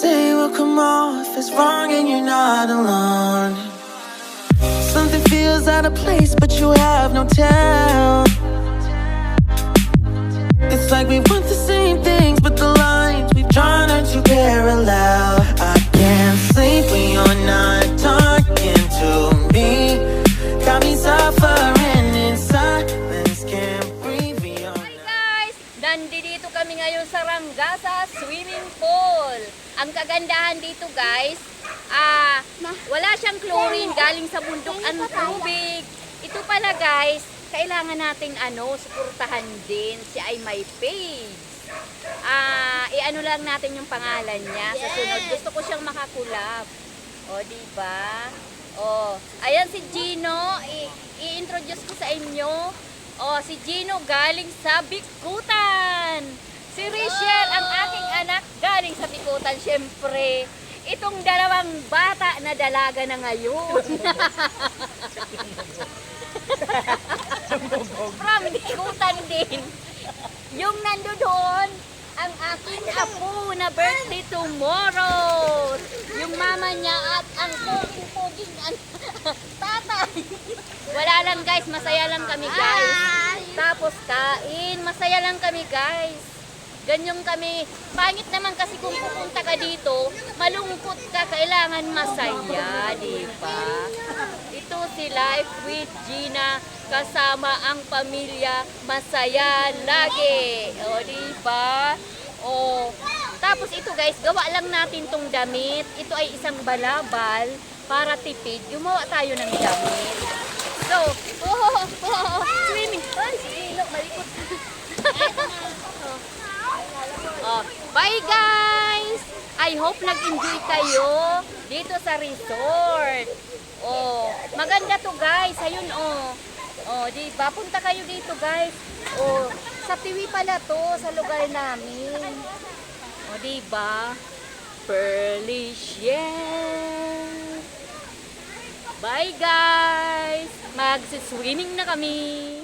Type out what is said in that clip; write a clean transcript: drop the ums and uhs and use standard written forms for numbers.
say will come off as wrong and you're not alone. Something feels out of place, but you have no tell. It's like we want the same things, but the lines we've drawn are too parallel. I can't sleep when you're not talking to me. Got me suffering in silence, can't breathe when you're not. Hi guys! Nandito kami ngayon sa Rangasa Swimming Pool. Ang kagandahan dito guys, wala siyang chlorine, galing sa bundok ang tubig. Ito pala guys, kailangan nating suportahan din. Siya ay may page. I-ano lang natin yung pangalan niya. Sa sunod, gusto ko siyang makakulab. O, diba? O, ayan si Gino. I-introduce ko sa inyo. O, si Gino galing sa Bikutan. Si Rachel, ang aking anak, galing sa Bikutan. Siyempre, itong dalawang bata na dalaga na ngayon. From Bikutan din. Yung nandoon, ang aking apo na birthday tomorrow. Yung mama niya at ang puging-puging tatay. Wala lang guys, masaya lang kami guys. Tapos kain, masaya lang kami guys. Ganyan kami. Pangit naman kasi kung pupunta ka dito, malungkot ka, kailangan masaya, di ba? Ito si Life with Gina, kasama ang pamilya, masaya lagi. O, di ba? O, tapos ito guys, gawa lang natin tong damit. Ito ay isang balabal para tipid. Gumawa tayo ng damit. So, swimming. Ay, si Gino, malikot. Bye guys! I hope nag-enjoy kayo dito sa resort. Oh, maganda to guys. Ayun oh. Oh, di ba? Punta kayo dito guys. Oh, sa Tiwi pala to, sa lugar namin. Oh, di ba? Perlish. Bye guys! Mag-swimming na kami.